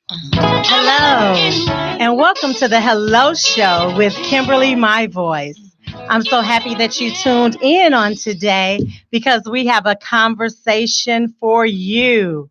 Hello, and welcome to the Hello Show with Kimberly, my voice. I'm so happy that you tuned in on today because we have a conversation for you.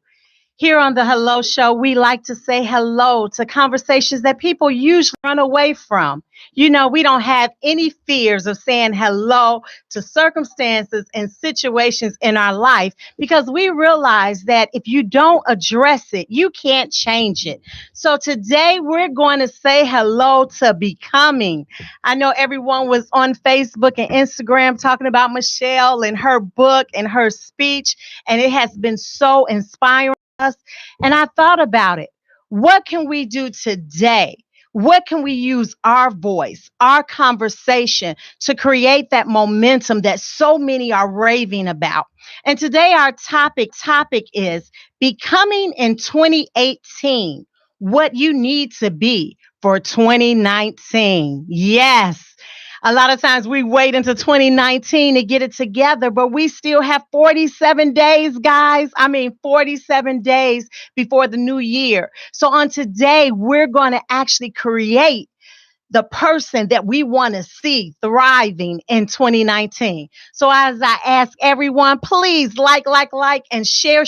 Here on the Hello Show, we like to say hello to conversations that people usually run away from. You know, we don't have any fears of saying hello to circumstances and situations in our life because we realize that if you don't address it, you can't change it. So today we're going to say hello to becoming. I know everyone was on Facebook and Instagram talking about Michelle and her book and her speech, and it has been so inspiring us. And I thought about it. What can we do today? What can we use our voice, our conversation to create that momentum that so many are raving about? And today our topic is becoming in 2018 what you need to be for 2019. Yes. A lot of times we wait until 2019 to get it together, but we still have 47 days, guys. I mean, 47 days before the new year. So on today, we're going to actually create the person that we want to see thriving in 2019. So as I ask everyone, please and share.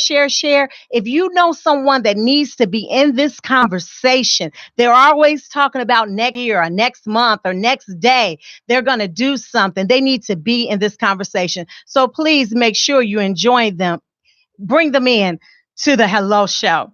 If you know someone that needs to be in this conversation, they're always talking about next year or next month or next day. They're going to do something. They need to be in this conversation. So please make sure you enjoy them. Bring them in to the Hello Show.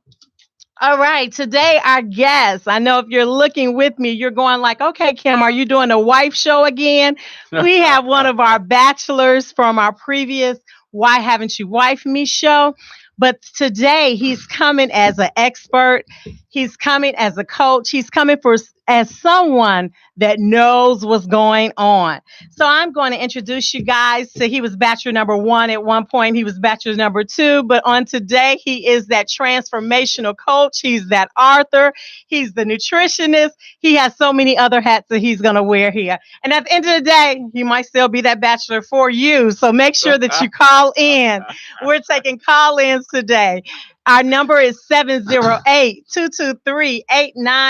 All right, today our guest. I know if you're looking with me, you're going like, okay, Kim, are you doing a wife show again? We have one of our bachelors from our previous Why Haven't You Wife Me show. But today he's coming as an expert. He's coming as a coach. He's coming for as someone that knows what's going on. So I'm going to introduce you guys to he was bachelor number one at one point. He was bachelor number two, but on today he is that transformational coach. He's that author. He's the nutritionist. He has so many other hats that he's going to wear here. And at the end of the day, he might still be that bachelor for you. So make sure that you call in. We're taking call-ins today. Our number is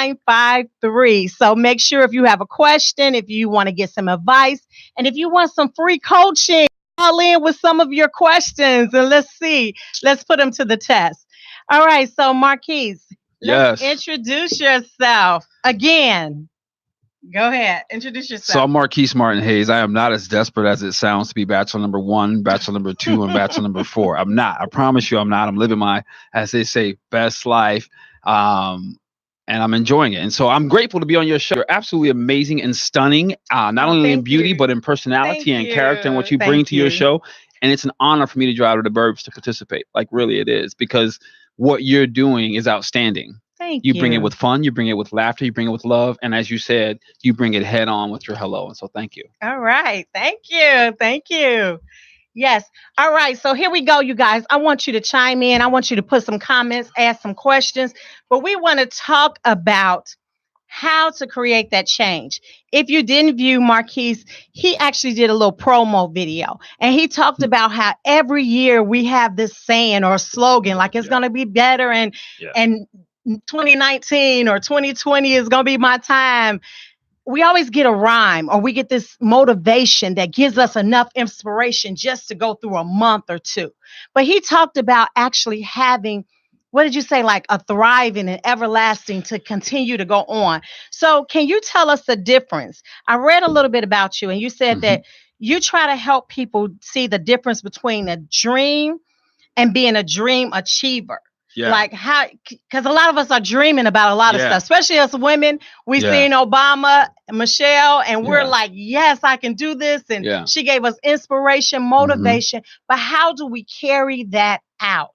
708-223-8953. So make sure if you have a question, if you want to get some advice, and if you want some free coaching, call in with some of your questions and let's see. Let's put them to the test. All right. So Marquise, let's Yes. introduce yourself again. Go ahead. Introduce So yourself. I'm Marquise Martin Hayes. I am not as desperate as it sounds to be bachelor number one, bachelor number two, and bachelor number four. I'm not. I promise you I'm not. I'm living my, as they say, best life. Um, and I'm enjoying it. And so I'm grateful to be on your show. You're absolutely amazing and stunning, not Oh, only in thank beauty, you. but in Thank personality and character and what you. you bring Thank to your you. show. And it's an honor for me to drive to the burbs to participate. Like, really, it is because what you're doing is outstanding. Thank You bring it you. with fun, you bring it with laughter, you bring it with love, and as you said, you bring it head on with your hello. And so, thank you. All right. Thank you. Thank you. Yes. All right. So here we go, you guys. I want you to chime in. I want you to put some comments, ask some questions, but we want to talk about how to create that change. If you didn't view Marquise, he actually did a little promo video and he talked about how every year we have this saying or slogan like it's Yeah. going to be better Yeah. and 2019 or 2020 is going to be my time. We always get a rhyme or we get this motivation that gives us enough inspiration just to go through a month or two. But he talked about actually having, what did you say, like a thriving and everlasting to continue to go on. So, can you tell us the difference? I read a little bit about you, and you said Hmm. that you try to help people see the difference between a dream and being a dream achiever. Yeah. Like how, because a lot of us are dreaming about a lot of Yeah. stuff, especially as women. We Yeah. seen Obama, Michelle, and we're Yeah. like, yes, I can do this. And Yeah. she gave us inspiration, Hmm. motivation. But how do we carry that out?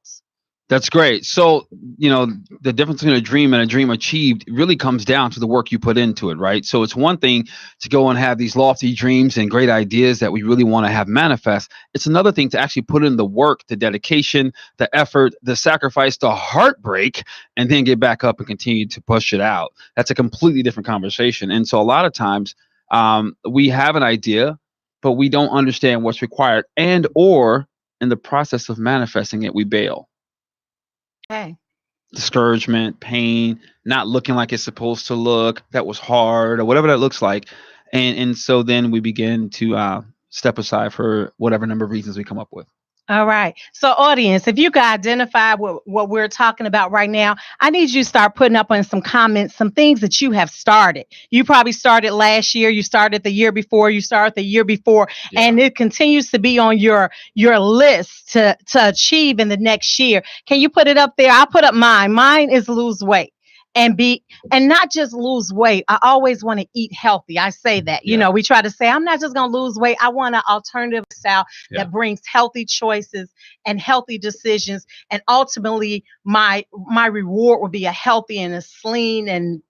That's great. So, the difference between a dream and a dream achieved really comes down to the work you put into it, right? So, it's one thing to go and have these lofty dreams and great ideas that we really want to have manifest. It's another thing to actually put in the work, the dedication, the effort, the sacrifice, the heartbreak, and then get back up and continue to push it out. That's a completely different conversation. And so, a lot of times, we have an idea, but we don't understand what's required, and or in the process of manifesting it, we bail. Okay. discouragement, pain, not looking like it's supposed to look, that was hard or whatever that looks like. And so then we begin to step aside for whatever number of reasons we come up with. All right. So, audience, if you can identify what we're talking about right now, I need you to start putting up on some comments, some things that you have started. You probably started last year, you started the year before, you started the year before, and it continues to be on your list to achieve in the next year. Can you put it up there? I'll put up mine. Mine is lose weight. And not just lose weight. I always want to eat healthy. I say that, we try to say, I'm not just going to lose weight. I want an alternative style that brings healthy choices and healthy decisions. And ultimately my reward will be a healthy and a lean and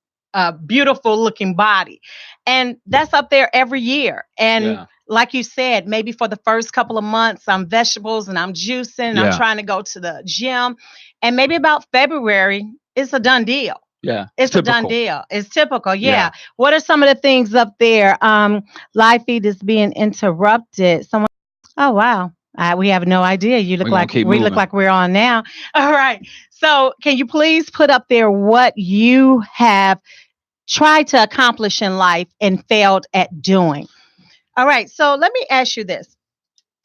beautiful looking body. And that's up there every year. And like you said, maybe for the first couple of months, I'm vegetables and I'm juicing. I'm trying to go to the gym. And maybe about February, it's a done deal. Yeah. It's typical. A done deal. It's typical. Yeah. What are some of the things up there? Live feed is being interrupted. Oh, wow. We have no idea. We look like we're on now. All right. So can you please put up there what you have tried to accomplish in life and failed at doing? All right. So let me ask you this.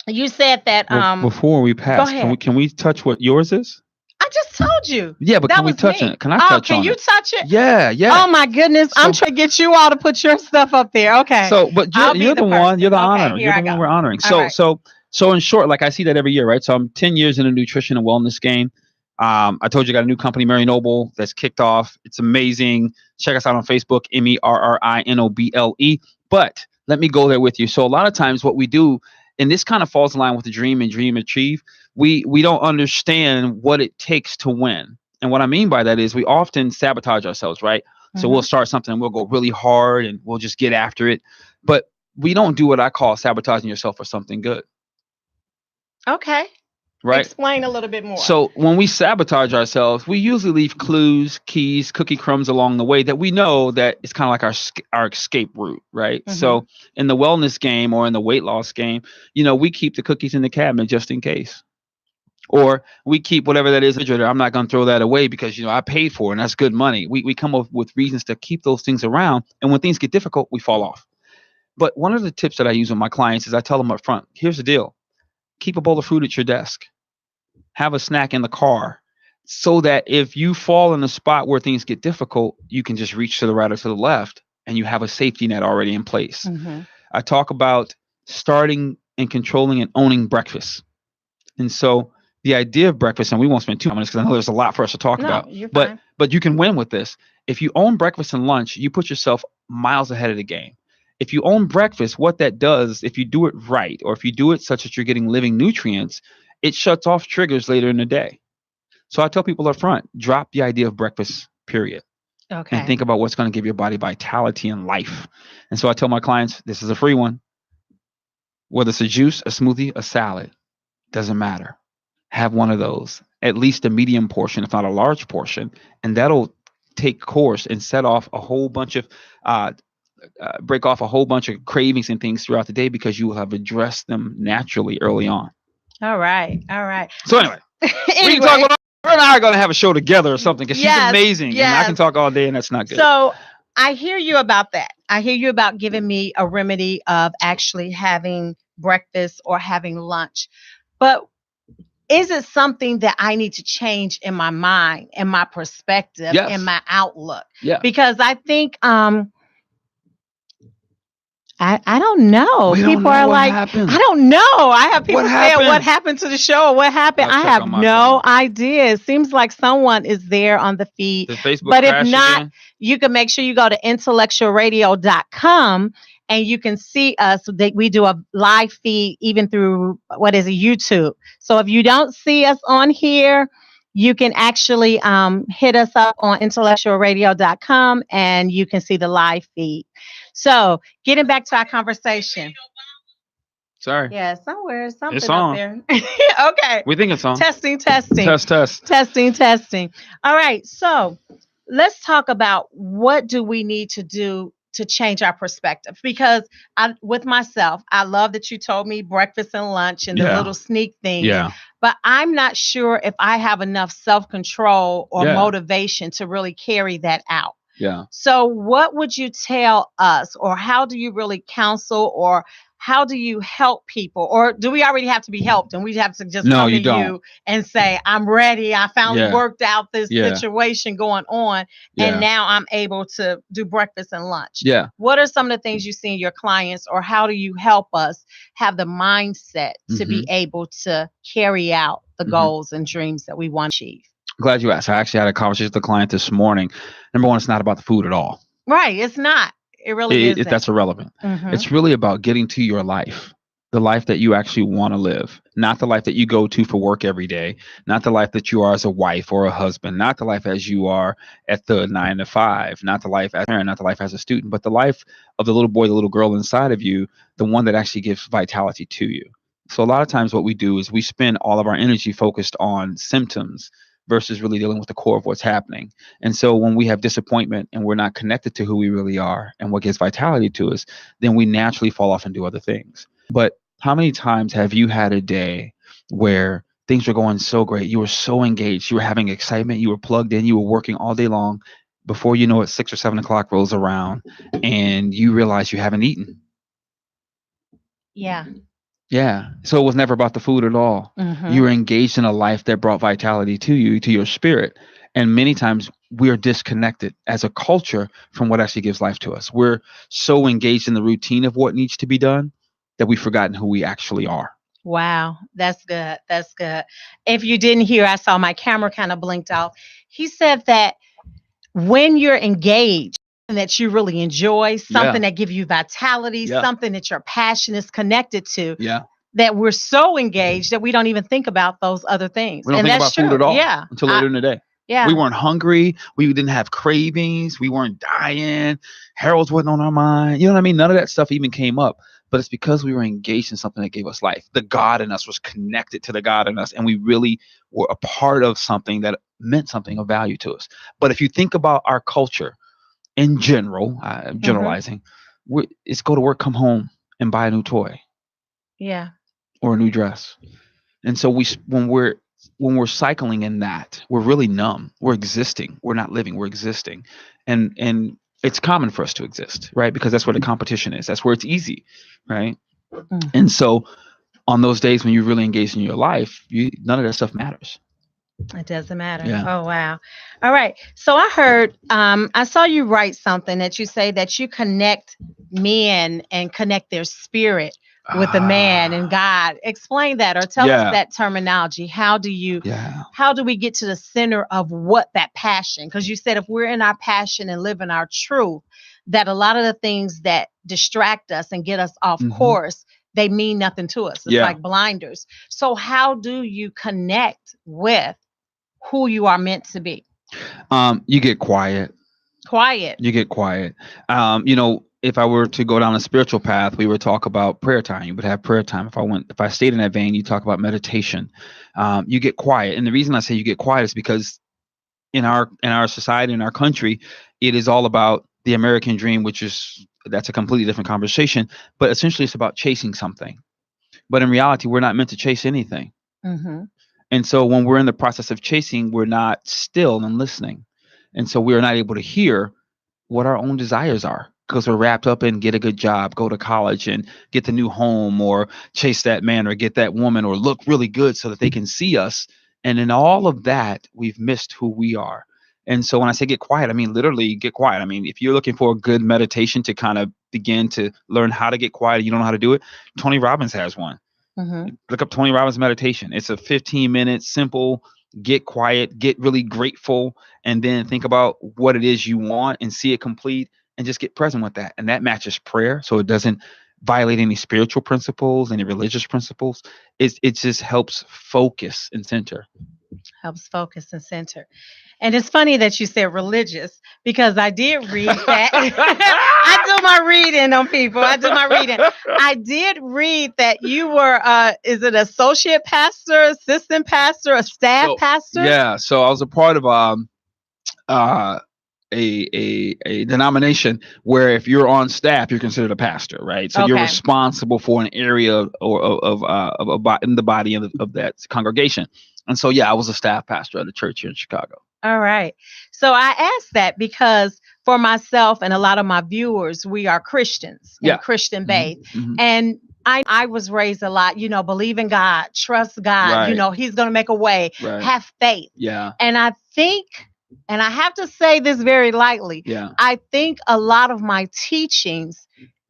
You said that before we pass, can we touch what yours is? I just told you. Yeah, but can we touch it? Can I touch on it? Can you touch it? Yeah. Oh my goodness. I'm trying to get you all to put your stuff up there. Okay. So, but you're the one, you're the honor. You're the one we're honoring. So in short, like I see that every year, right? So I'm 10 years in the nutrition and wellness game. I told you I got a new company, Mary Noble, that's kicked off. It's amazing. Check us out on Facebook, MERRINOBLE. But let me go there with you. So a lot of times what we do, and this kind of falls in line with the dream and dream achieve, we don't understand what it takes to win. And what I mean by that is we often sabotage ourselves, right? Mm-hmm. So we'll start something and we'll go really hard and we'll just get after it. But we don't do what I call sabotaging yourself for something good. Okay. Right. Explain a little bit more. So when we sabotage ourselves, we usually leave clues, keys, cookie crumbs along the way that we know that it's kind of like our escape route, right? Mm-hmm. So in the wellness game or in the weight loss game, we keep the cookies in the cabinet just in case. Or we keep whatever that is. I'm not going to throw that away because, I paid for it and that's good money. We come up with reasons to keep those things around. And when things get difficult, we fall off. But one of the tips that I use with my clients is I tell them up front, here's the deal. Keep a bowl of fruit at your desk. Have a snack in the car so that if you fall in a spot where things get difficult, you can just reach to the right or to the left and you have a safety net already in place. Mm-hmm. I talk about starting and controlling and owning breakfast. And so the idea of breakfast, and we won't spend 2 minutes because I know there's a lot for us to talk about, but you can win with this. If you own breakfast and lunch, you put yourself miles ahead of the game. If you own breakfast, what that does, if you do it right, or if you do it such that you're getting living nutrients, it shuts off triggers later in the day. So I tell people up front, drop the idea of breakfast, period. Okay. And think about what's going to give your body vitality and life. And so I tell my clients, this is a free one. Whether it's a juice, a smoothie, a salad, doesn't matter. Have one of those, at least a medium portion, if not a large portion. And that'll take course and set off a whole bunch of, break off a whole bunch of cravings and things throughout the day because you will have addressed them naturally early on. All right. So anyway, we can talk about, her and I are going to have a show together or something because she's amazing. And I can talk all day and that's not good. So I hear you about that. I hear you about giving me a remedy of actually having breakfast or having lunch. But is it something that I need to change in my mind and my perspective and my outlook? Yeah. Because I think I don't know. People are like, happened. I don't know. I have people saying, what happened to the show? Or what happened? I have no idea. It seems like someone is there on the feed. Did Facebook but if not, again? You can make sure you go to IntellectualRadio.com and you can see us. We do a live feed even through, YouTube. So if you don't see us on here, you can actually hit us up on IntellectualRadio.com and you can see the live feed. So getting back to our conversation. Sorry. Yeah, somewhere, something it's on. Up there. Okay. We think it's on. Testing. Test. Testing. All right. So let's talk about what do we need to do to change our perspective? Because with myself, I love that you told me breakfast and lunch and the Yeah. little sneak things, Yeah. but I'm not sure if I have enough self-control or Yeah. motivation to really carry that out. Yeah. So what would you tell us, or how do you really counsel, or how do you help people? Or do we already have to be helped and we have to just No, come to you don't. you and say, I'm ready. I finally Yeah. worked out this Yeah. situation going on. And Yeah. now I'm able to do breakfast and lunch. Yeah. What are some of the things you see in your clients, or how do you help us have the mindset to be able to carry out the goals and dreams that we want to achieve? Glad you asked. I actually had a conversation with a client this morning. Number one, it's not about the food at all. Right. It's not. It really isn't. That's irrelevant. Mhm. It's really about getting to your life, the life that you actually want to live, not the life that you go to for work every day, not the life that you are as a wife or a husband, not the life as you are at the 9 to 5, not the life as a parent, not the life as a student, but the life of the little boy, the little girl inside of you, the one that actually gives vitality to you. So a lot of times what we do is we spend all of our energy focused on symptoms versus really dealing with the core of what's happening. And so when we have disappointment and we're not connected to who we really are and what gives vitality to us, then we naturally fall off and do other things. But how many times have you had a day where things were going so great, you were so engaged, you were having excitement, you were plugged in, you were working all day long, before you know it, 6 or 7 o'clock rolls around and you realize you haven't eaten? Yeah. Yeah. So it was never about the food at all. You were engaged in a life that brought vitality to you, to your spirit. And many times we are disconnected as a culture from what actually gives life to us. We're so engaged in the routine of what needs to be done that we've forgotten who we actually are. Wow, that's good. That's good. If you didn't hear, I saw my camera kind of blinked off. He said that when you're engaged and that you really enjoy, something that gives you vitality, Yeah. something that your passion is connected to, Yeah. that we're so engaged that we don't even think about those other things. We don't And think that's about food true. at all Yeah. until later in the day. Yeah. We weren't hungry. We didn't have cravings. We weren't dying. Harold's wasn't on our mind. You know what I mean? None of that stuff even came up. But it's because we were engaged in something that gave us life. The God in us was connected to the God in us. And we really were a part of something that meant something of value to us. But if you think about our culture in general, generalizing, it's go to work, come home, and buy a new toy. Yeah. Or a new dress. And so when we're cycling in that, we're really numb. We're existing. We're not living. We're existing. And it's common for us to exist, right? Because that's where the competition is. That's where it's easy, right? And so on those days when you're really engaged in your life, none of that stuff matters. It doesn't matter. Yeah. Oh, wow. All right. So I heard, I saw you write something that you say that you connect men and connect their spirit with the man and God. Explain that, or tell us that terminology. How do we get to the center of what that passion? Because you said if we're in our passion and live in our truth, that a lot of the things that distract us and get us off course, they mean nothing to us. It's like blinders. So how do you connect with who you are meant to be? You get quiet. You get quiet. If I were to go down a spiritual path, we would talk about prayer time. You would have prayer time. If I stayed in that vein, you talk about meditation. You get quiet. And the reason I say you get quiet is because in our society, in our country, it is all about the American dream, that's a completely different conversation. But essentially it's about chasing something. But in reality, we're not meant to chase anything. And so when we're in the process of chasing, we're not still and listening. And so we're not able to hear what our own desires are because we're wrapped up in get a good job, go to college and get the new home, or chase that man or get that woman, or look really good so that they can see us. And in all of that, we've missed who we are. And so when I say get quiet, I mean literally get quiet. I mean, if you're looking for a good meditation to kind of begin to learn how to get quiet and you don't know how to do it, Tony Robbins has one. Look up Tony Robbins meditation. It's a 15-minute simple get quiet, get really grateful, and then think about what it is you want and see it complete and just get present with that. And that matches prayer. So it doesn't violate any spiritual principles, any religious principles. It just helps focus and center. Helps focus and center. And it's funny that you said religious, because I did read that. I do my reading on people. I do my reading. I did read that you were, is it associate pastor, assistant pastor, a staff pastor? Yeah. So I was a part of a denomination where if you're on staff, you're considered a pastor, right? So you're Okay. responsible for an area in the body of that congregation. And so, yeah, I was a staff pastor at a church here in Chicago. All right. So I asked that because for myself and a lot of my viewers, we are Christians Yeah. and Christian based. Mhm. And I was raised a lot, believe in God, trust God, Right. He's going to make a way, Right. have faith. Yeah. And I think, and I have to say this very lightly, Yeah. I think a lot of my teachings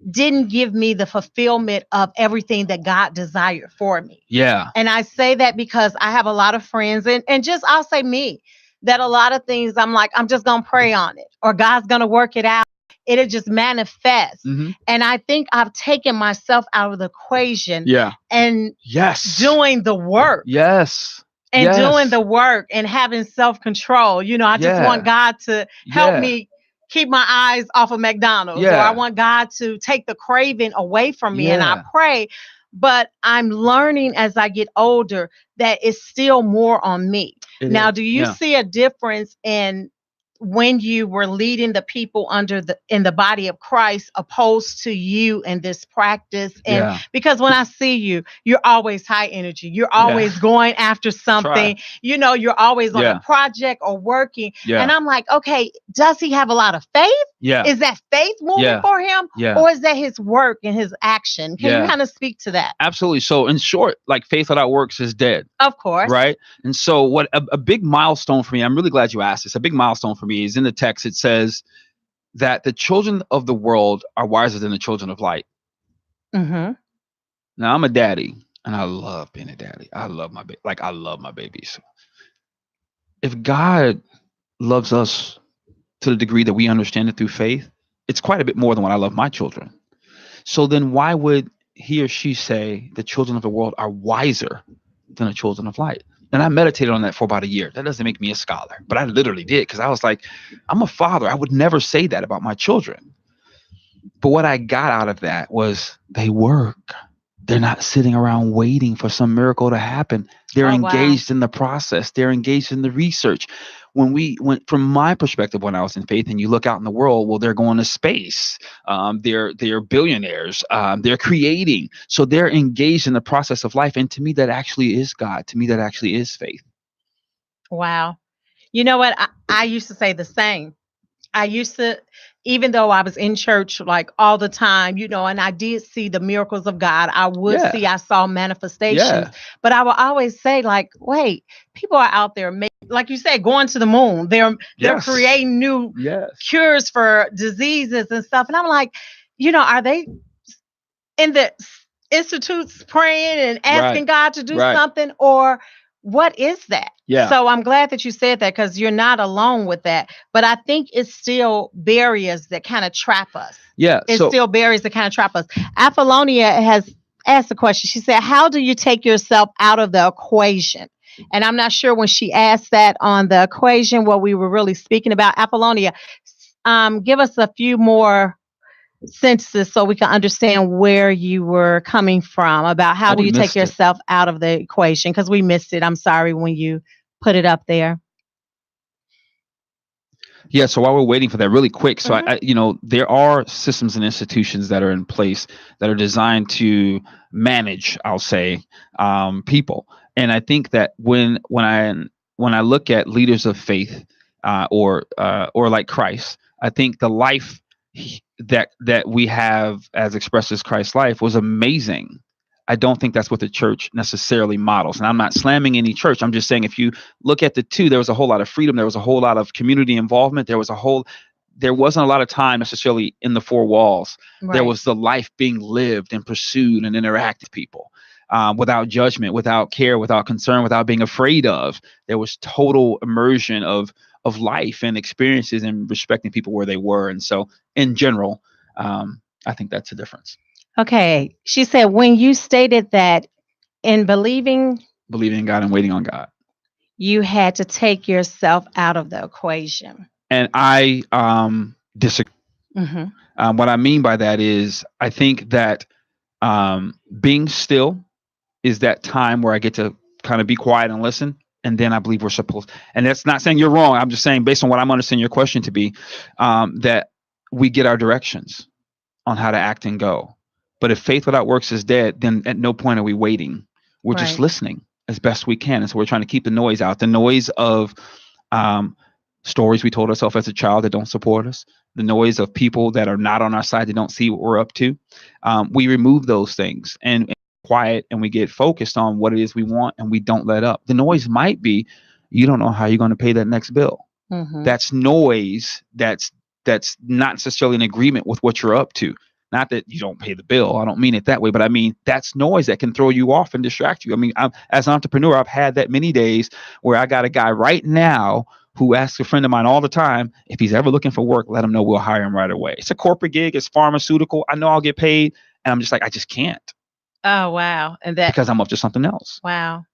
didn't give me the fulfillment of everything that God desired for me. Yeah. And I say that because I have a lot of friends and just I'll say me, that a lot of things I'm like, I'm just going to pray on it or God's going to work it out. It'll just manifest. Mm-hmm. And I think I've taken myself out of the equation Yeah. and Yes. doing the work. Yes. And Yes. doing the work and having self-control. I just Yeah. want God to help Yeah. me keep my eyes off of McDonald's. Or Yeah. I want God to take the craving away from me. And I Yeah. pray. But I'm learning as I get older that it's still more on me. It Now, is. do you Yeah. see a difference in when you were leading the people in the body of Christ opposed to you in this practice? And Yeah. because when I see you, you're always high energy. You're always going after something. You're always on Yeah. a project or working. Yeah. And I'm like, okay, does he have a lot of faith? Yeah. Is that faith moving Yeah. for him? Yeah. Or is that his work and his action? Can Yeah. you kind of speak to that? Absolutely. So in short, like faith without works is dead. Of course. Right. And so what a big milestone for me, I'm really glad you asked this. A big milestone for me is in the text. It says that the children of the world are wiser than the children of light. Mm-hmm. Now I'm a daddy and I love being a daddy. I love my I love my babies. If God loves us to the degree that we understand it through faith, it's quite a bit more than what I love my children. So then why would he or she say the children of the world are wiser than the children of light? And I meditated on that for about a year. That doesn't make me a scholar, but I literally did because I was like, I'm a father. I would never say that about my children. But what I got out of that was they work. They're not sitting around waiting for some miracle to happen. They're engaged in the process. They're engaged in the research. From my perspective, when I was in faith and you look out in the world, well, they're going to space. They're billionaires. They're creating. So they're engaged in the process of life. And to me, that actually is God. To me, that actually is faith. Wow. You know what? I used to say the same. I used to, even though I was in church like all the time, and I did see the miracles of God. I saw manifestations, but I would always say like, wait, people are out there, like you said, going to the moon. They're creating new cures for diseases and stuff. And I'm like, are they in the institutes praying and asking God to do something, or what is that? Yeah. So I'm glad that you said that because you're not alone with that. But I think it's still barriers that kind of trap us. Yeah. It's still barriers that kind of trap us. Apollonia has asked a question. She said, how do you take yourself out of the equation? And I'm not sure when she asked that on the equation, what we were really speaking about. Apollonia, give us a few more sentences so we can understand where you were coming from about how do you take yourself out of the equation, because we missed it. I'm sorry when you put it up there. Yeah. So while we're waiting for that, really quick. So there are systems and institutions that are in place that are designed to manage, I'll say, people. And I think that when I look at leaders of faith or like Christ, I think the life that we have as expressed as Christ's life was amazing. I don't think that's what the church necessarily models. And I'm not slamming any church. I'm just saying if you look at the two, there was a whole lot of freedom. There was a whole lot of community involvement. There wasn't a lot of time necessarily in the four walls. Right. There was the life being lived and pursued and interacted with people without judgment, without care, without concern, without being afraid of. There was total immersion of life and experiences and respecting people where they were. And so in general, I think that's the difference. Okay. She said, when you stated that in believing in God and waiting on God, you had to take yourself out of the equation. And I disagree. Mm-hmm. What I mean by that is I think that being still is that time where I get to kind of be quiet and listen. And then I believe we're supposed, and that's not saying you're wrong. I'm just saying based on what I'm understanding your question to be, that we get our directions on how to act and go. But if faith without works is dead, then at no point are we waiting. We're just Right. listening as best we can. And so we're trying to keep the noise out, the noise of stories we told ourselves as a child that don't support us, the noise of people that are not on our side, that don't see what we're up to. We remove those things and quiet, and we get focused on what it is we want, and we don't let up. The noise might be, you don't know how you're going to pay that next bill. Mm-hmm. That's noise. That's not necessarily in agreement with what you're up to. Not that you don't pay the bill. I don't mean it that way, but I mean that's noise that can throw you off and distract you. I mean, as an entrepreneur, I've had that many days where I got a guy right now who asks a friend of mine all the time, if he's ever looking for work, let him know, we'll hire him right away. It's a corporate gig. It's pharmaceutical. I know I'll get paid. And I'm just like, I just can't. Oh, wow. And that, because I'm up to something else. Wow.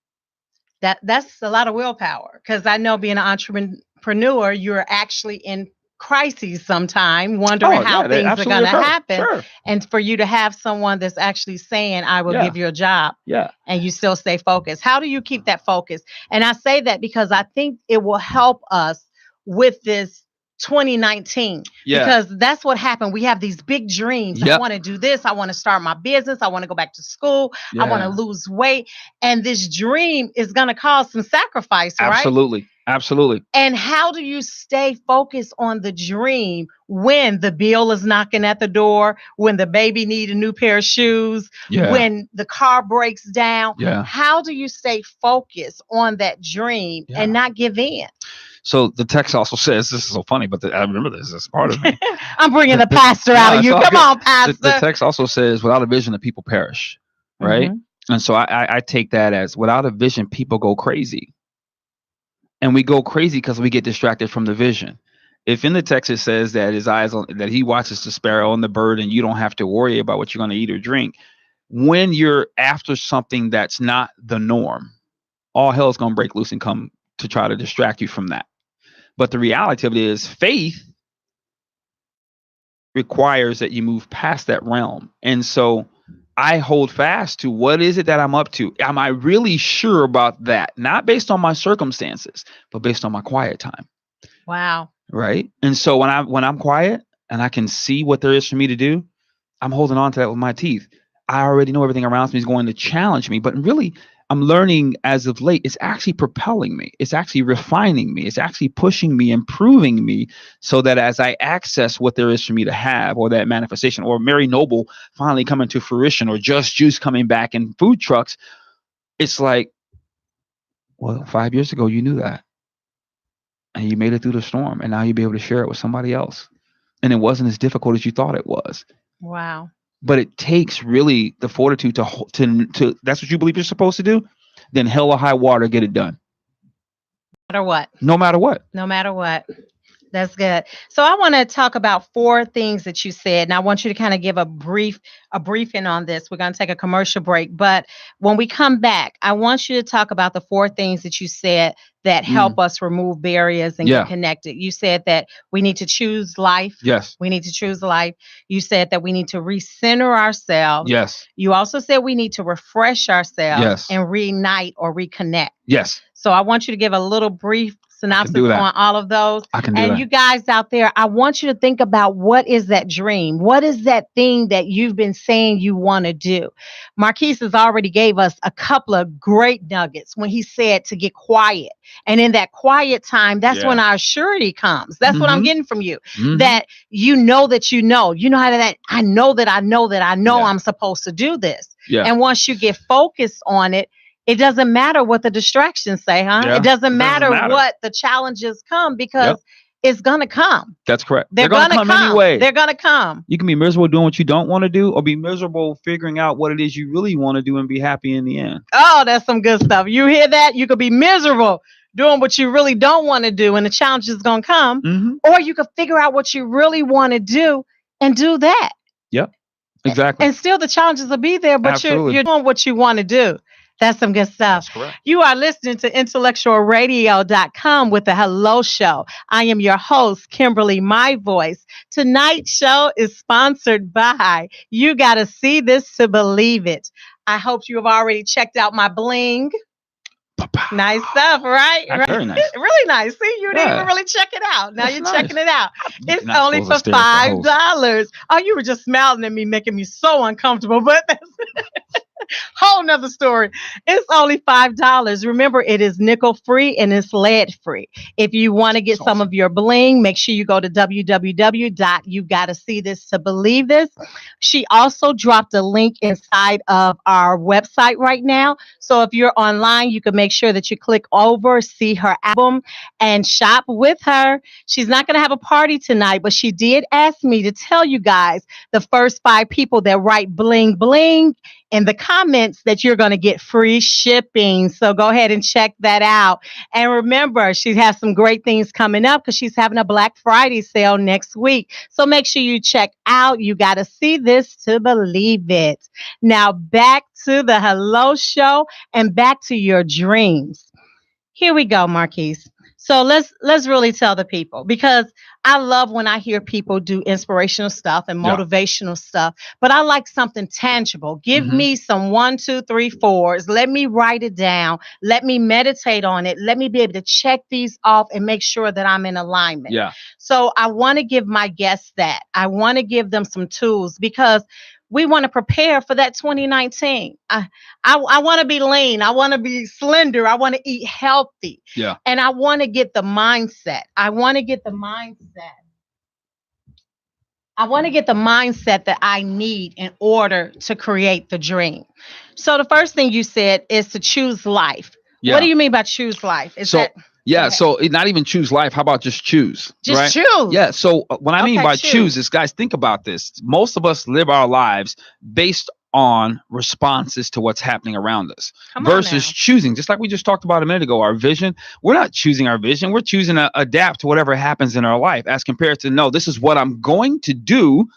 That's a lot of willpower, because I know being an entrepreneur, you're actually in crises sometime, wondering how things are going to happen. Sure. And for you to have someone that's actually saying, I will give you a job, and you still stay focused. How do you keep that focus? And I say that because I think it will help us with this 2019, because that's what happened. We have these big dreams. I want to do this. I want to start my business. I want to go back to school. I want to lose weight. And this dream is going to cause some sacrifice, right? Absolutely. And how do you stay focused on the dream when the bill is knocking at the door, when the baby needs a new pair of shoes, when the car breaks down? How do you stay focused on that dream and not give in? So the text also says, this is so funny, but I remember this as part of me. I'm bringing the pastor out of you. Come on, pastor. The text also says, without a vision, the people perish, right? Mm-hmm. And so I take that as, without a vision, people go crazy. And we go crazy because we get distracted from the vision. If in the text it says that that he watches the sparrow and the bird, and you don't have to worry about what you're going to eat or drink, when you're after something that's not the norm, all hell is going to break loose and come to try to distract you from that. But the reality of it is, faith requires that you move past that realm. And so I hold fast to, what is it that I'm up to? Am I really sure about that? Not based on my circumstances, but based on my quiet time. Wow. Right. And so when I'm quiet and I can see what there is for me to do, I'm holding on to that with my teeth. I already know everything around me is going to challenge me, but really I'm learning as of late, it's actually propelling me. It's actually refining me. It's actually pushing me, improving me, so that as I access what there is for me to have, or that manifestation, or Mary Noble finally coming to fruition, or Just Juice coming back in food trucks, it's like, well, 5 years ago, you knew that. And you made it through the storm, and now you'll be able to share it with somebody else. And it wasn't as difficult as you thought it was. Wow. But it takes really the fortitude to that's what you believe you're supposed to do, then hell or high water, get it done. No matter what. No matter what. No matter what. That's good. So I want to talk about 4 things that you said, and I want you to kind of give a briefing on this. We're going to take a commercial break, but when we come back, I want you to talk about the 4 things that you said that help us remove barriers and get connected. You said that we need to choose life. Yes. We need to choose life. You said that we need to recenter ourselves. Yes. You also said we need to refresh ourselves Yes. and reunite or reconnect. Yes. So I want you to give a little brief synopsis on all of those. I can do and that. You guys out there, I want you to think about, what is that dream? What is that thing that you've been saying you want to do? Marquise has already gave us a couple of great nuggets when he said to get quiet. And in that quiet time, that's when our surety comes. That's what I'm getting from you. That you know how that I know I'm supposed to do this. Yeah. And once you get focused on it, it doesn't matter what the distractions say, huh? Yeah, it doesn't matter what the challenges come, because it's going to come. That's correct. They're going to come anyway. They're going to come. You can be miserable doing what you don't want to do, or be miserable figuring out what it is you really want to do and be happy in the end. Oh, that's some good stuff. You hear that? You could be miserable doing what you really don't want to do, and the challenge is going to come. Or you could figure out what you really want to do and do that. Yep, exactly. And still the challenges will be there, but you're doing what you want to do. That's some good stuff. That's correct. You are listening to IntellectualRadio.com with the Hello Show. I am your host, Kimberly My Voice. Tonight's show is sponsored by You Gotta See This to Believe It. I hope you have already checked out my bling. Nice stuff, right? That's Right. very nice. Really nice. See, you didn't Yeah. even really check it out. Now That's you're nice. checking it out. You're It's not only supposed to for stare at the host. $5. Oh, you were just smiling at me, making me so uncomfortable. But that's whole nother story. It's only $5. Remember, it is nickel free and it's lead free. If you want to get That's some awesome. of your bling, make sure you go to www.yougotta-see-this-to-believe-this. She also dropped a link inside of our website right now. So if you're online, you can make sure that you click over, see her album, and shop with her. She's not going to have a party tonight, but she did ask me to tell you guys the first 5 people that write bling bling in the comments that you're going to get free shipping. So go ahead and check that out. And remember, she has some great things coming up because she's having a Black Friday sale next week. So make sure you check out. You got to see this to believe it. Now back to the Hello Show and back to your dreams. Here we go, Marquise. So let's really tell the people because I love when I hear people do inspirational stuff and Yeah. motivational stuff, but I like something tangible. Give Mhm. me some one, two, three, fours. Let me write it down. Let me meditate on it. Let me be able to check these off and make sure that I'm in alignment. Yeah. So I want to give my guests that. I want to give them some tools because we want to prepare for that 2019. I want to be lean. I want to be slender. I want to eat healthy. Yeah. And I want to get the mindset. I want to get the mindset. I want to get the mindset that I need in order to create the dream. So the first thing you said is to choose life. Yeah. What do you mean by choose life? Is So that yeah, ahead. so not even choose life. How about just choose? just right? choose? Yeah. So what I mean Okay, by choose. choose is, guys, think about this. Most of us live our lives based on responses to what's happening around us Come on versus now. choosing. Just like we just talked about a minute ago, our vision. We're not choosing our vision. We're choosing to adapt to whatever happens in our life as compared to, no, this is what I'm going to do,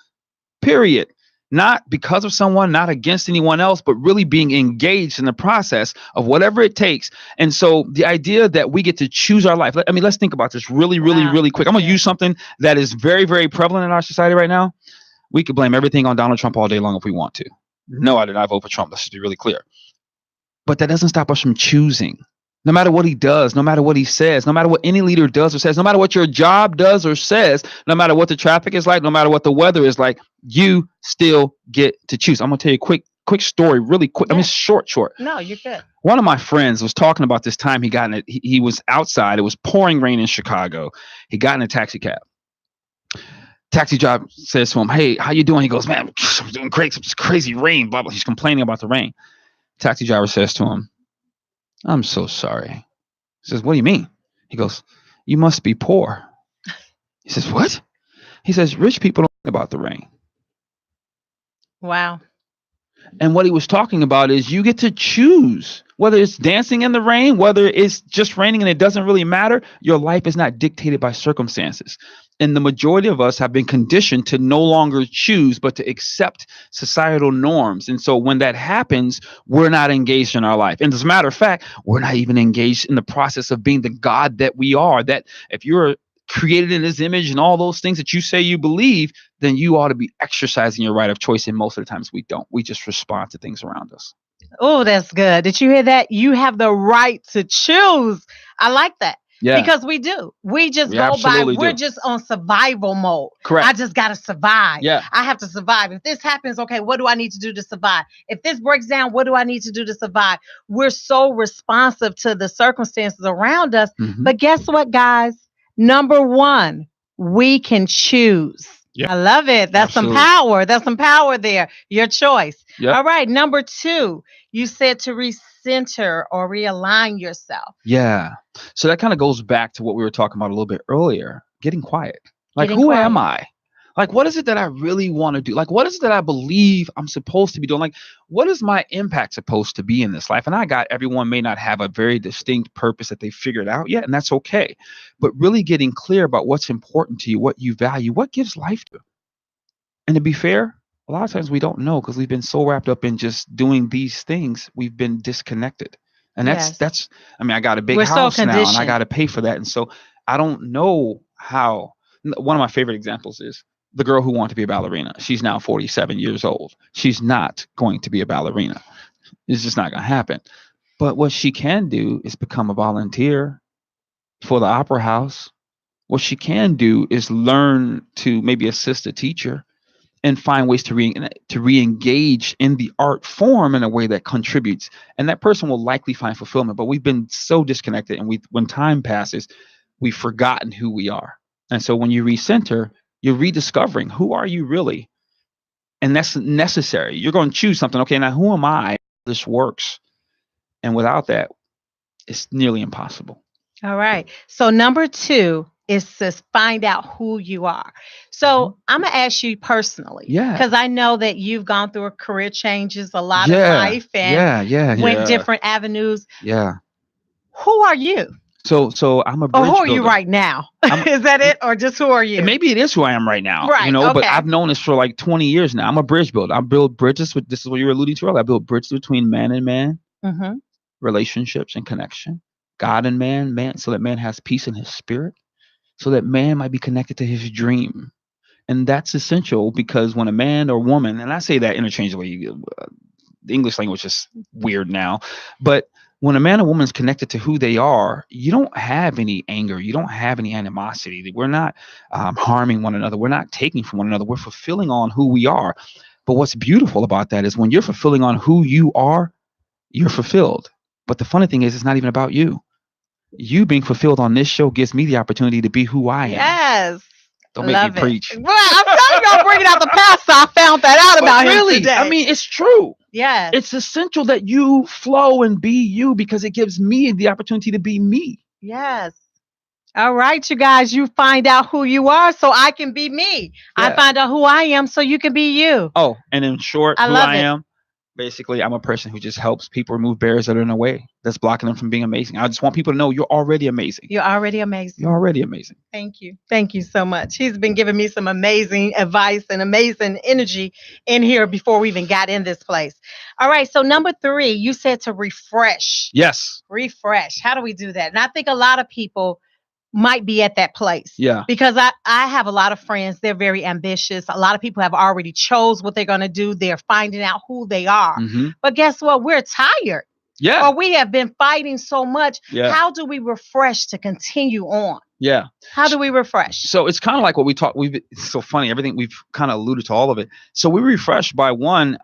period. Not because of someone, not against anyone else, but really being engaged in the process of whatever it takes. And so the idea that we get to choose our life. I mean, let's think about this really, really, Wow, really quick. I'm that's going to good. use something that is very, very prevalent in our society right now. We could blame everything on Donald Trump all day long if we want to. No, I did not vote for Trump. Let's just be really clear. But that doesn't stop us from choosing. No matter what he does, no matter what he says, no matter what any leader does or says, no matter what your job does or says, no matter what the traffic is like, no matter what the weather is like, you still get to choose. I'm going to tell you a quick story, really quick. I mean, Yeah. short. No, you're good. One of my friends was talking about this time he got in it. He was outside. It was pouring rain in Chicago. He got in a taxi cab. Taxi driver says to him, "Hey, how you doing?" He goes, "Man, I'm doing great. It's crazy rain." Blah, blah. He's complaining about the rain. Taxi driver says to him, "I'm so sorry." He says, "What do you mean?" He goes, "You must be poor." He says, "What?" He says, "Rich people don't think about the rain." Wow. And what he was talking about is you get to choose whether it's dancing in the rain, whether it's just raining and it doesn't really matter. Your life is not dictated by circumstances. And the majority of us have been conditioned to no longer choose, but to accept societal norms. And so when that happens, we're not engaged in our life. And as a matter of fact, we're not even engaged in the process of being the God that we are. That if you're created in his image and all those things that you say you believe, then you ought to be exercising your right of choice. And most of the times we don't. We just respond to things around us. Oh, that's good. Did you hear that? You have the right to choose. I like that. Yeah. Because we do. We just We go by, absolutely we're do. just on survival mode. Correct. I just got to survive. Yeah. I have to survive. If this happens, okay, what do I need to do to survive? If this breaks down, what do I need to do to survive? We're so responsive to the circumstances around us. Mhm. But guess what, guys? Number one, we can choose. Yep. I love it. That's Absolutely. some power. That's some power there. Your choice. Yep. All right. Number two, you said to recenter or realign yourself. Yeah. So that kind of goes back to what we were talking about a little bit earlier, getting quiet. Like, Getting who quiet. am I? Like, what is it that I really want to do? Like, what is it that I believe I'm supposed to be doing? Like, what is my impact supposed to be in this life? And I got everyone may not have a very distinct purpose that they figured out yet, and that's okay. But really getting clear about what's important to you, what you value, what gives life to you. And to be fair, a lot of times we don't know because we've been so wrapped up in just doing these things, we've been disconnected. And Yes. that's I mean, I got a big We're so house now and I conditioned. got to pay for that. And so I don't know how. One of my favorite examples is the girl who wanted to be a ballerina. She's now 47 years old. She's not going to be a ballerina. It's just not going to happen. But what she can do is become a volunteer for the opera house. What she can do is learn to maybe assist a teacher and find ways to re-engage in the art form in a way that contributes, and that person will likely find fulfillment. But we've been so disconnected, and when time passes, we've forgotten who we are. And so when you recenter, you're rediscovering who are you really, and that's necessary. You're going to choose something. Okay, now who am I? This works, and without that, it's nearly impossible. All right. So number 2 is to find out who you are. So I'm going to ask you personally. Yeah. Because I know that you've gone through a career changes, a lot of Yeah, life, and went yeah. different avenues. Yeah. Who are you? So I'm a Or bridge who are you builder. right now? I'm- Is that it? Or just who are you? And maybe it is who I am right now, Right, but okay. I've known this for like 20 years now. I'm a bridge builder. I build bridges with, this is what you were alluding to earlier. I build bridges between man and man, Mm-hmm. relationships and connection, God and man, so that man has peace in his spirit, so that man might be connected to his dream. And that's essential, because when a man or woman, and I say that interchangeably, the English language is weird now, but when a man or woman is connected to who they are, you don't have any anger, you don't have any animosity. We're not harming one another, we're not taking from one another, we're fulfilling on who we are. But what's beautiful about that is when you're fulfilling on who you are, you're fulfilled. But the funny thing is, it's not even about you. You being fulfilled on this show gives me the opportunity to be who I am. Yes. Don't make Love me preach. Well, I'm telling you, I'm bringing out the pastor. I found that out about him Really, today. I mean, it's true. yes. It's essential that you flow and be you, because it gives me the opportunity to be me. Yes. All right, you guys, you find out who you are so I can be me. I Yeah. find out who I am so you can be you. Oh, and in short, I who love I it. am, basically, I'm a person who just helps people remove barriers that are in the way, that's blocking them from being amazing. I just want people to know you're already amazing. You're already amazing. You're already amazing. Thank you. Thank you so much. He's been giving me some amazing advice and amazing energy in here before we even got in this place. All right. So, number 3, you said to refresh. Yes. Refresh. How do we do that? And I think a lot of people might be at that place. Yeah. Because I have a lot of friends. They're very ambitious. A lot of people have already chose what they're going to do. They're finding out who they are. Mm-hmm. But guess what? We're tired. Yeah. Or we have been fighting so much. Yeah. How do we refresh to continue on? Yeah. How do we refresh? So it's kind of like what we talk. It's so funny. Everything we've kind of alluded to all of it. So we refresh by one,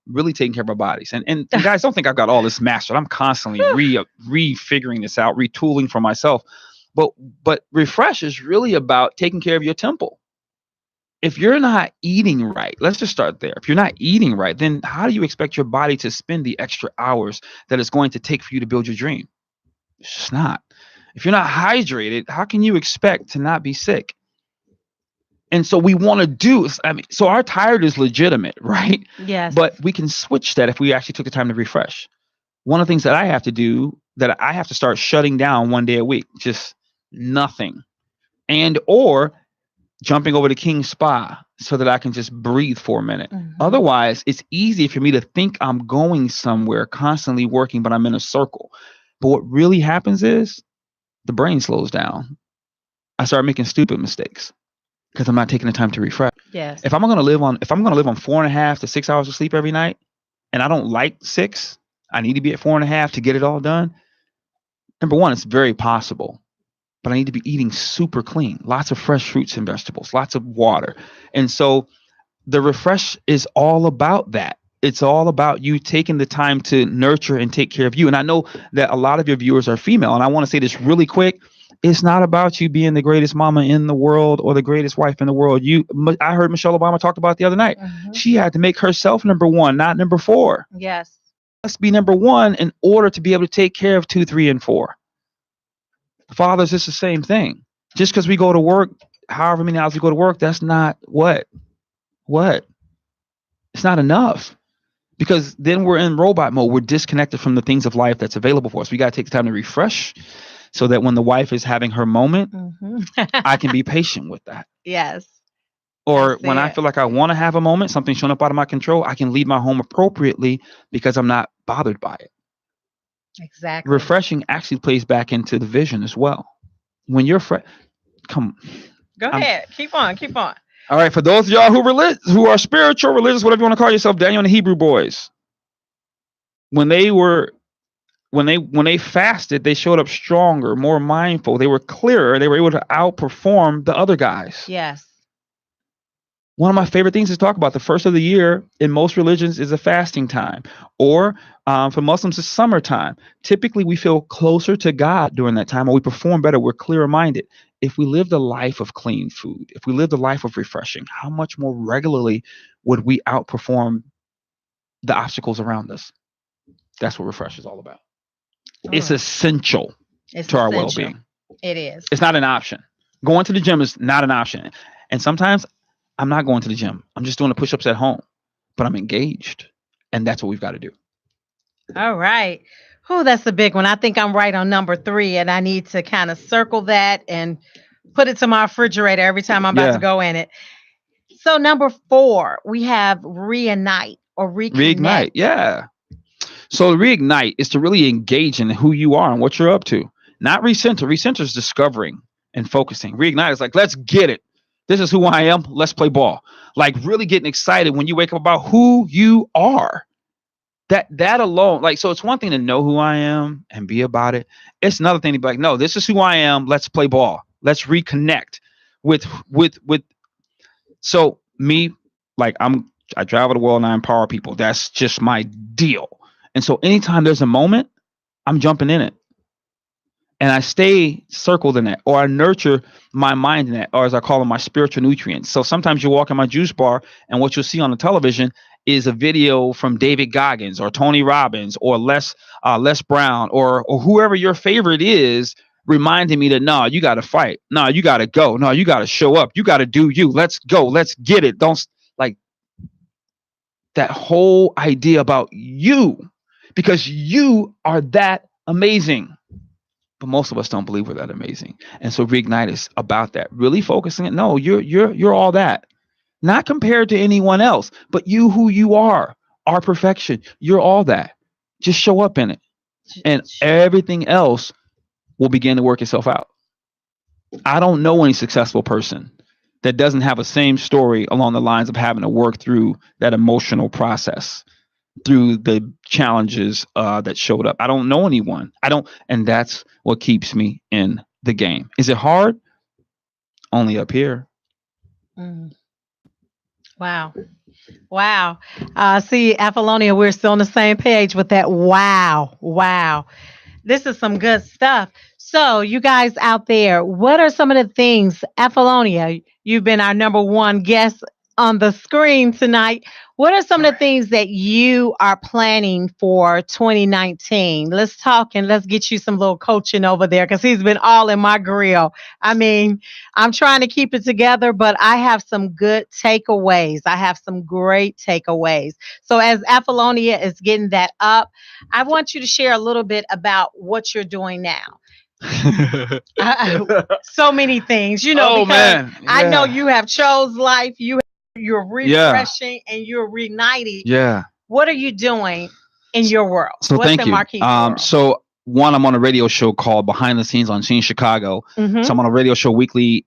really taking care of our bodies. And guys, don't think I've got all this mastered. I'm constantly refiguring this out, retooling for myself. But refresh is really about taking care of your temple. If you're not eating right, let's just start there. If you're not eating right, then how do you expect your body to spend the extra hours that it's going to take for you to build your dream? It's just not. If you're not hydrated, how can you expect to not be sick? And so we want to do, so our tired is legitimate, right? Yes. But we can switch that if we actually took the time to refresh. One of the things that I have to do, that I have to start shutting down one day a week, just nothing. And or jumping over to King Spa so that I can just breathe for a minute. Mhm. Otherwise, it's easy for me to think I'm going somewhere, constantly working, but I'm in a circle. But what really happens is the brain slows down. I start making stupid mistakes because I'm not taking the time to refresh. Yes. If I'm gonna live on 4.5 to 6 hours of sleep every night, and I don't like 6, I need to be at 4.5 to get it all done. Number one, it's very possible, but I need to be eating super clean, lots of fresh fruits and vegetables, lots of water. And so the refresh is all about that. It's all about you taking the time to nurture and take care of you. And I know that a lot of your viewers are female, and I want to say this really quick. It's not about you being the greatest mama in the world or the greatest wife in the world. I heard Michelle Obama talk about it the other night. Mhm. She had to make herself number one, not number 4. Yes. Must be number one in order to be able to take care of 2, 3, and 4. Fathers, it's the same thing. Just because we go to work, however many hours we go to work, that's not what? It's not enough. Because then we're in robot mode. We're disconnected from the things of life that's available for us. We got to take the time to refresh so that when the wife is having her moment, Mhm. I can be patient with that. Yes. Or That's when I it. feel like I want to have a moment, something showing up out of my control, I can leave my home appropriately because I'm not bothered by it. Exactly. Refreshing actually plays back into the vision as well. When you're come. Go ahead. Keep on. Keep on. All right, for those of y'all who are spiritual, religious, whatever you want to call yourself, Daniel and the Hebrew boys, when they were when they fasted, they showed up stronger, more mindful. They were clearer. They were able to outperform the other guys. Yes. One of my favorite things to talk about, the first of the year in most religions is a fasting time, or for Muslims, it's summertime. Typically, we feel closer to God during that time, or we perform better. We're clearer minded. If we lived a life of clean food, if we lived a life of refreshing, how much more regularly would we outperform the obstacles around us? That's what refresh is all about. It's essential to our well-being. It is. It's not an option. Going to the gym is not an option. And sometimes I'm not going to the gym. I'm just doing the push-ups at home, but I'm engaged. And that's what we've got to do. All right. Oh, that's a big one. I think I'm right on number 3, and I need to kind of circle that and put it to my refrigerator every time I'm about to go in it. So number 4, we have reignite or reconnect. Reignite, yeah. So reignite is to really engage in who you are and what you're up to. Not recenter. Recenter is discovering and focusing. Reignite is like, let's get it. This is who I am. Let's play ball. Like really getting excited when you wake up about who you are. That alone, like, so it's one thing to know who I am and be about it. It's another thing to be like, no, this is who I am. Let's play ball. Let's reconnect with. So me, like I travel the world and I empower people. That's just my deal. And so anytime there's a moment, I'm jumping in it. And I stay circled in that, or I nurture my mind in that, or as I call them, my spiritual nutrients. So sometimes you walk in my juice bar and what you'll see on the television is a video from David Goggins or Tony Robbins or Les Brown or whoever your favorite is, reminding me that, no, you got to fight. No, you got to go. No, you got to show up. You got to do you. Let's go. Let's get it. Don't like that whole idea about you, because you are that amazing. But most of us don't believe we're that amazing. And so reignite is about that, really focusing it. No, you're all that. Not compared to anyone else, but you who you are perfection. You're all that. Just show up in it. And everything else will begin to work itself out. I don't know any successful person that doesn't have a same story along the lines of having to work through that emotional process, through the challenges that showed up. I don't know anyone. And that's what keeps me in the game. Is it hard? Only up here. Wow. See, Apollonia, we're still on the same page with that. Wow. This is some good stuff. So you guys out there, what are some of the things, Apollonia, you've been our number 1 guest on the screen tonight. What are some of the things that you are planning for 2019? Let's talk and let's get you some little coaching over there, because he's been all in my grill. I mean, I'm trying to keep it together, but I have some good takeaways. I have some great takeaways. So as Apollonia is getting that up, I want you to share a little bit about what you're doing now. So many things, because man. Yeah. I know you have chose life, you're refreshing and you're reigniting. Yeah. What are you doing in your world? So what's thank in you. Marquis world? So one, I'm on a radio show called Behind the Scenes on Scene Chicago. Mm-hmm. So I'm on a radio show weekly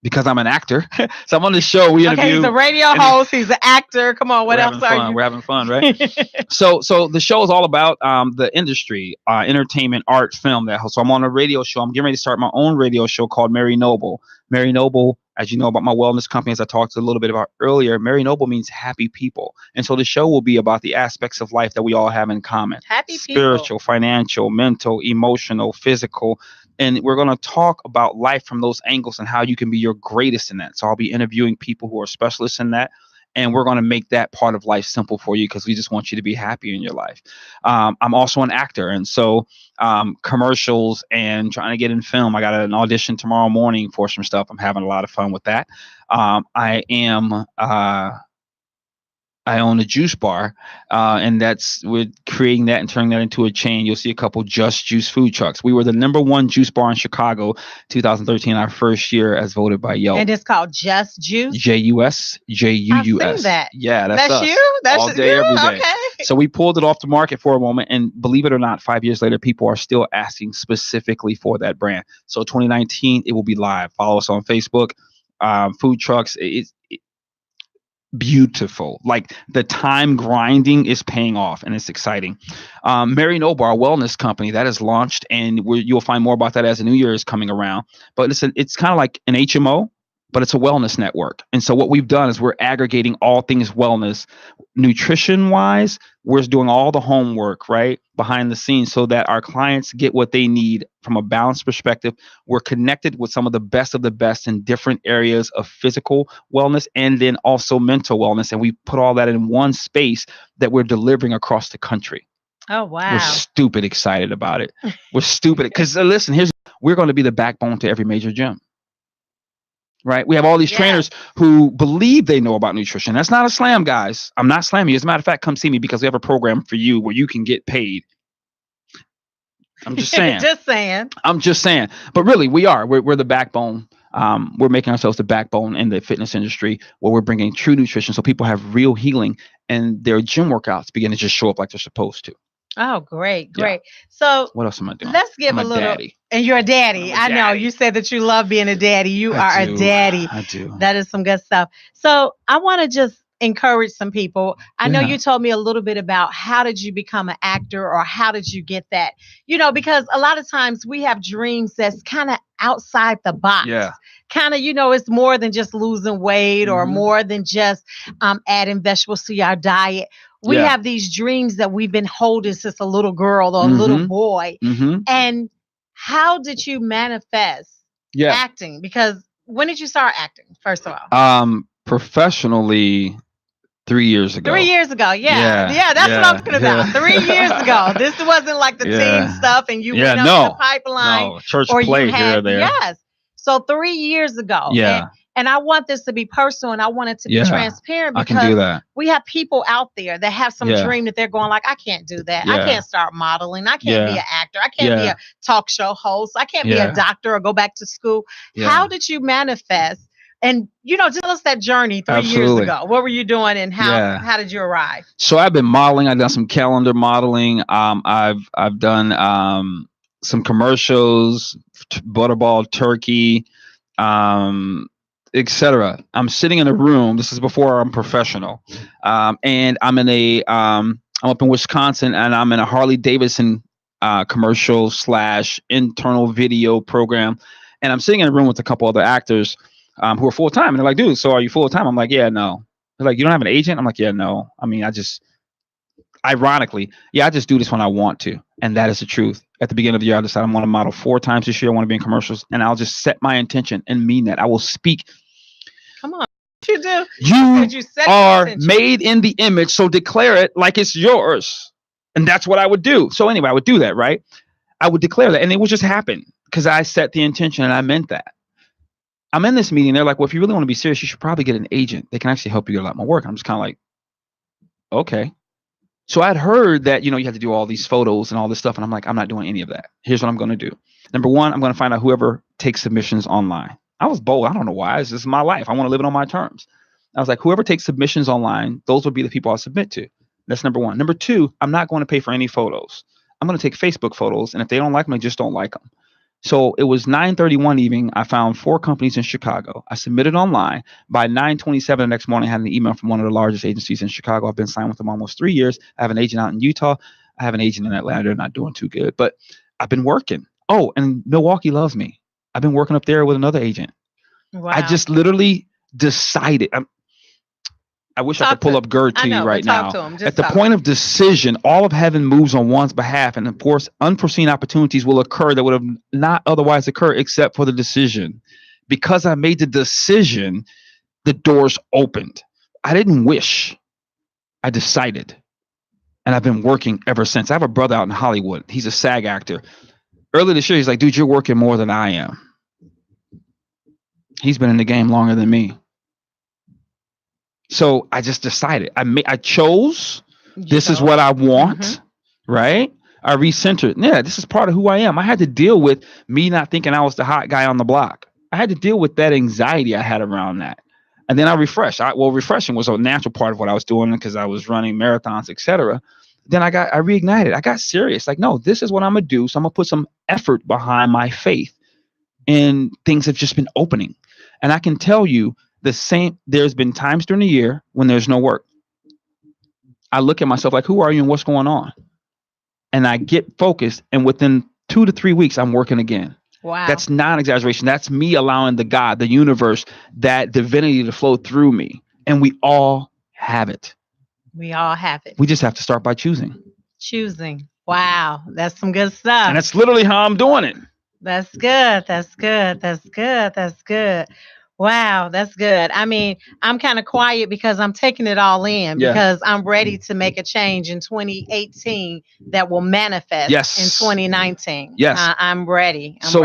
because I'm an actor. So I'm on this show. We interview. Okay, he's a radio host. He's an actor. Come on, what else are you? We're having fun, right? So the show is all about the industry, entertainment, art, film. So I'm on a radio show. I'm getting ready to start my own radio show called Mary Noble. Mary Noble, as you know about my wellness company, as I talked a little bit about earlier, Mary Noble means happy people. And so the show will be about the aspects of life that we all have in common. Happy spiritual, people. Financial, mental, emotional, physical. And we're going to talk about life from those angles and how you can be your greatest in that. So I'll be interviewing people who are specialists in that. And we're going to make that part of life simple for you, because we just want you to be happy in your life. I'm also an actor. And so commercials and trying to get in film. I got an audition tomorrow morning for some stuff. I'm having a lot of fun with that. I own a juice bar, and we're creating that and turning that into a chain. You'll see a couple Just Juice food trucks. We were the number 1 juice bar in Chicago, 2013, our first year, as voted by Yelp. And it's called Just Juice? JUS. I've seen that. Yeah, that's us. You? That's all day, every day. Okay. So we pulled it off the market for a moment, and believe it or not, 5 years later, people are still asking specifically for that brand. So 2019, it will be live. Follow us on Facebook. Food trucks. beautiful. Like the time grinding is paying off, and it's exciting. Mary Noble, our wellness company, that is launched, and you'll find more about that as the new year is coming around. But it's kind of like an HMO, but it's a wellness network. And so what we've done is we're aggregating all things wellness, nutrition wise. We're doing all the homework right behind the scenes so that our clients get what they need from a balanced perspective. We're connected with some of the best in different areas of physical wellness and then also mental wellness. And we put all that in one space that we're delivering across the country. Oh, wow. We're stupid excited about it. We're stupid because listen, we're going to be the backbone to every major gym. Right. We have all these trainers who believe they know about nutrition. That's not a slam, guys. I'm not slamming you. As a matter of fact, come see me because we have a program for you where you can get paid. I'm just saying. I'm just saying. But really, we're the backbone. We're making ourselves the backbone in the fitness industry where we're bringing true nutrition so people have real healing and their gym workouts begin to just show up like they're supposed to. Oh, great. Yeah. So what else am I doing? Let's give a little. Daddy. And you're a daddy. I know you said that you love being a daddy. You are a daddy. I do. That is some good stuff. So I want to just encourage some people. I know you told me a little bit about how did you become an actor or how did you get that? Because a lot of times we have dreams that's kind of outside the box. Yeah. Kind of, it's more than just losing weight or more than just adding vegetables to our diet. We have these dreams that we've been holding since a little girl or a little boy. And how did you manifest acting? Because when did you start acting, first of all? Professionally, 3 years ago. 3 years ago, yeah. That's what I'm talking about. 3 years ago. This wasn't like the teen stuff and you went up the pipeline. No, church play here or there. Yes. So 3 years ago. Yeah. And I want this to be personal and I want it to be transparent because I can do that. We have people out there that have some dream that they're going like, I can't do that. I can't start modeling. I can't be an actor. I can't be a talk show host. I can't be a doctor or go back to school. How did you manifest? And, tell us that journey 3 years ago. What were you doing and how did you arrive? So I've been modeling. I've done some calendar modeling. I've done some commercials, Butterball Turkey, etc. I'm sitting in a room. This is before I'm professional. And I'm I'm up in Wisconsin and I'm in a Harley Davidson commercial / internal video program. And I'm sitting in a room with a couple other actors who are full time. And they're like, dude, so are you full time? I'm like, yeah, no. They're like, you don't have an agent? I'm like, yeah, no. I mean, I just do this when I want to. And that is the truth. At the beginning of the year, I decided I want to model 4 times this year. I want to be in commercials. And I'll just set my intention and mean that. I will speak. Come on. You do. You are made in the image. So declare it like it's yours. And that's what I would do. So anyway, I would do that, right? I would declare that. And it would just happen because I set the intention and I meant that. I'm in this meeting. They're like, well, if you really want to be serious, you should probably get an agent. They can actually help you get a lot more work. I'm just kind of like, okay. So I'd heard that, you have to do all these photos and all this stuff. And I'm like, I'm not doing any of that. Here's what I'm going to do. Number one, I'm going to find out whoever takes submissions online. I was bold. I don't know why. This is my life. I want to live it on my terms. I was like, whoever takes submissions online, those will be the people I'll submit to. That's number one. Number two, I'm not going to pay for any photos. I'm going to take Facebook photos. And if they don't like them, I just don't like them. So it was 9:31 evening. I found 4 companies in Chicago. I submitted online. By 9:27 the next morning, I had an email from one of the largest agencies in Chicago. I've been signed with them almost 3 years. I have an agent out in Utah. I have an agent in Atlanta. They're not doing too good, but I've been working. Oh, and Milwaukee loves me. I've been working up there with another agent. Wow. I just literally decided. I wish I could pull up Gerd to you right now. At the point of decision, all of heaven moves on one's behalf. And of course, unforeseen opportunities will occur that would have not otherwise occurred except for the decision. Because I made the decision, the doors opened. I didn't wish. I decided. And I've been working ever since. I have a brother out in Hollywood. He's a SAG actor. Earlier this year, he's like, dude, you're working more than I am. He's been in the game longer than me. So I just decided. I chose. This is what I want, right? I recentered. Yeah, this is part of who I am. I had to deal with me not thinking I was the hot guy on the block. I had to deal with that anxiety I had around that. And then I refreshed. Refreshing was a natural part of what I was doing because I was running marathons, etc. Then I reignited. I got serious. Like, no, this is what I'm going to do. So I'm going to put some effort behind my faith. And things have just been opening. And I can tell you, There's been times during the year when there's no work. I look at myself like, who are you and what's going on? And I get focused, and within 2 to 3 weeks, I'm working again. Wow. That's not an exaggeration. That's me allowing the God, the universe, that divinity to flow through me. And we all have it. We all have it. We just have to start by choosing. Choosing. Wow. That's some good stuff. And that's literally how I'm doing it. That's good. That's good. That's good. That's good. Wow, that's good. I mean, I'm kind of quiet because I'm taking it all in because I'm ready to make a change in 2018 that will manifest in 2019. Yes. I'm ready. So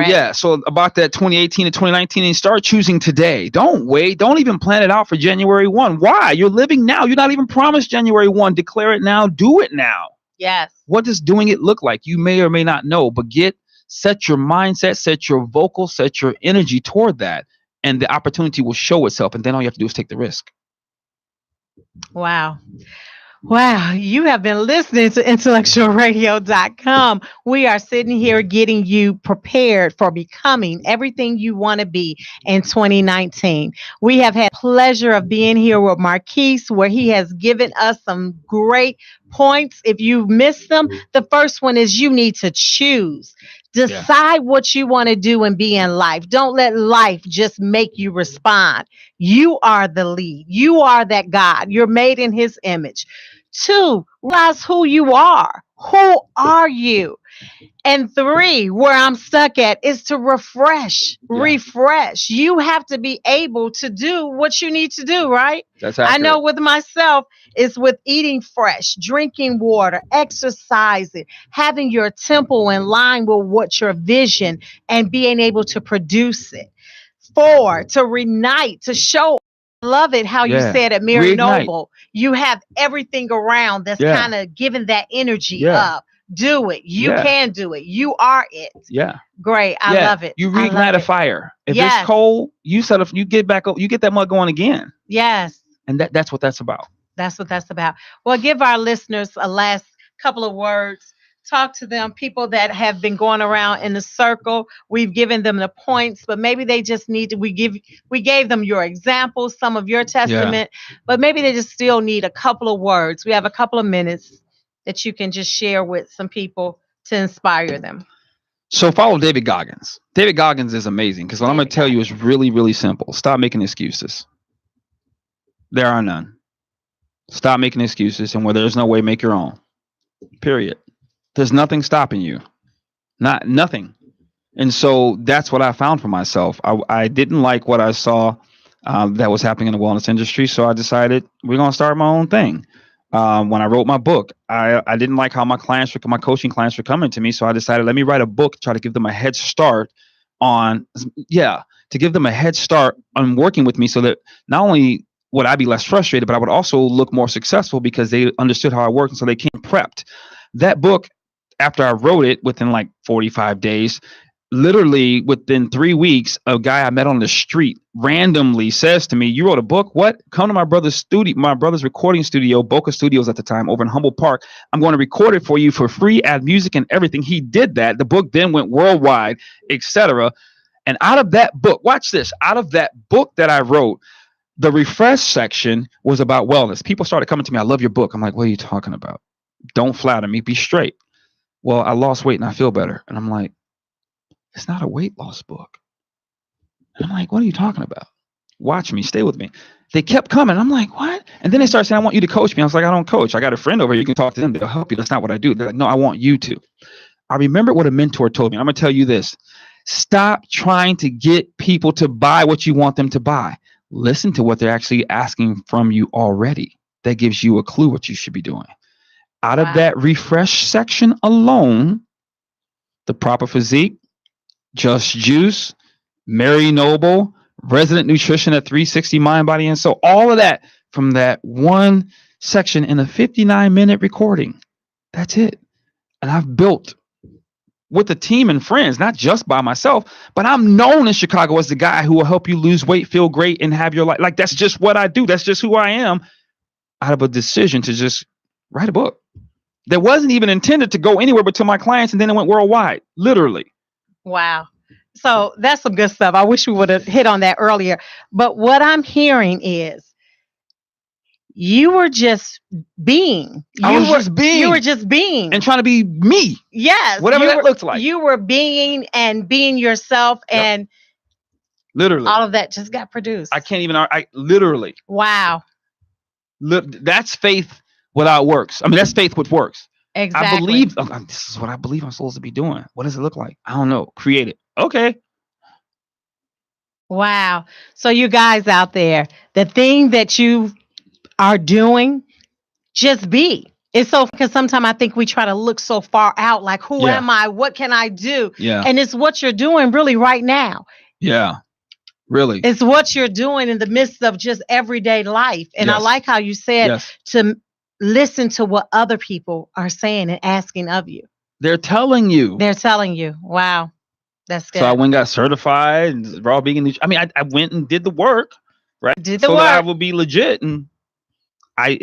about that 2018 and 2019, and start choosing today. Don't wait. Don't even plan it out for January 1. Why? You're living now. You're not even promised January 1. Declare it now. Do it now. Yes. What does doing it look like? You may or may not know, but set your mindset, set your vocal, set your energy toward that. And the opportunity will show itself. And then all you have to do is take the risk. Wow. Wow. You have been listening to IntellectualRadio.com. We are sitting here getting you prepared for becoming everything you want to be in 2019. We have had pleasure of being here with Marquise, where he has given us some great points. If you've missed them, the first one is you need to choose. Decide what you want to do and be in life. Don't let life just make you respond. You are the lead. You are that God. You're made in his image. 2, realize who you are. Who are you? And 3, where I'm stuck at, is to refresh. You have to be able to do what you need to do, right? That's accurate. I know with myself, it's with eating fresh, drinking water, exercising, having your temple in line with what your vision and being able to produce it. 4, to reunite, to show. Love it how you said at Mary Noble, you have everything around that's kind of giving that energy up. Do it. You can do it. You are it. Yeah. Great. I love it. You reignite a fire. If it's cold, you get back up. You get that mug going again. Yes. And that's what that's about. That's what that's about. Well, give our listeners a last couple of words. Talk to them, people that have been going around in the circle. We've given them the points, but maybe they just need to, we gave them your examples, some of your testament, but maybe they just still need a couple of words. We have a couple of minutes that you can just share with some people to inspire them. So follow David Goggins. David Goggins is amazing because what I'm going to tell you is really, really simple. Stop making excuses. There are none. Stop making excuses, and where there's no way, make your own. Period. There's nothing stopping you. Nothing. And so that's what I found for myself. I didn't like what I saw that was happening in the wellness industry. So I decided we're going to start my own thing. When I wrote my book, I didn't like how my coaching clients were coming to me. So I decided, let me write a book, try to give them a head start on working with me so that not only would I be less frustrated, but I would also look more successful because they understood how I work. And so they came prepped. That book, after I wrote it within like 45 days, literally within 3 weeks, a guy I met on the street randomly says to me, "You wrote a book? What? Come to my brother's recording studio, Boca Studios at the time, over in Humboldt Park. I'm going to record it for you for free, add music and everything." He did that. The book then went worldwide, etc. And out of that book, watch this, out of that book that I wrote, the refresh section was about wellness. People started coming to me, "I love your book." I'm like, "What are you talking about? Don't flatter me. Be straight." "Well, I lost weight and I feel better." And I'm like, "It's not a weight loss book." And I'm like, "What are you talking about? Watch me. Stay with me." They kept coming. I'm like, "What?" And then they started saying, "I want you to coach me." I was like, "I don't coach. I got a friend over here. You can talk to them. They'll help you. That's not what I do." They're like, "No, I want you to." I remember what a mentor told me. I'm going to tell you this. Stop trying to get people to buy what you want them to buy. Listen to what they're actually asking from you already. That gives you a clue what you should be doing. Out of that refresh section alone, the proper physique, Just Juice, Mary Noble, Resident Nutrition at 360 Mind, Body, and Soul, all of that from that one section in a 59-minute recording. That's it. And I've built with a team and friends, not just by myself, but I'm known in Chicago as the guy who will help you lose weight, feel great, and have your life. Like, that's just what I do. That's just who I am. Out of a decision to just write a book that wasn't even intended to go anywhere but to my clients, and then it went worldwide, literally. Wow. So that's some good stuff. I wish we would have hit on that earlier. But what I'm hearing is you were just being. I was just being. You were just being. And trying to be me. Yes. Whatever that looked like. You were being and being yourself. Yep. And literally. All of that just got produced. I can't even. I literally. Wow. That's faith without works. I mean, that's faith with works. Exactly. I believe. This is what I believe I'm supposed to be doing. What does it look like? I don't know. Create it. Okay. Wow. So you guys out there, the thing that you are doing, just be. It's so, because sometimes I think we try to look so far out, like, who am I? What can I do? Yeah. And it's what you're doing really right now. Yeah. Really. It's what you're doing in the midst of just everyday life. And I like how you said to listen to what other people are saying and asking of you. They're telling you. Wow. That's good. So I went and got certified and raw vegan. I mean, I went and did the work, right? Did the work. That I would be legit. And I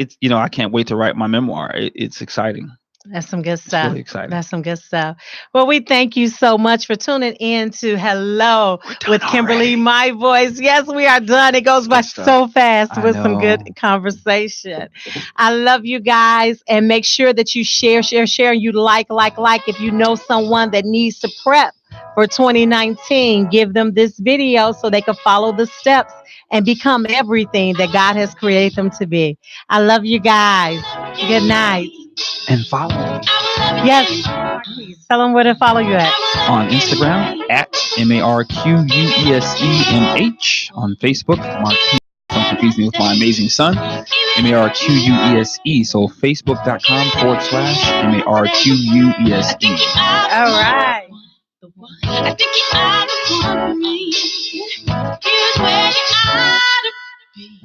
can't wait to write my memoir. It's exciting. That's some good stuff. It's really exciting. That's some good stuff. Well, we thank you so much for tuning in to Hello with Kimberly, my voice. Yes, we are done. It goes by so fast with some good conversation. I love you guys, and make sure that you share, and you like. If you know someone that needs to prep for 2019, give them this video so they can follow the steps and become everything that God has created them to be. I love you guys. Good night. And follow me. Yes. Tell them where to follow you at. On Instagram, at MARQUESEMH. On Facebook, Marquise. Don't confuse me with my amazing son. MARQUESE. So Facebook.com/MARQUESE. All right. I think you ought to me. Here's where you ought to be.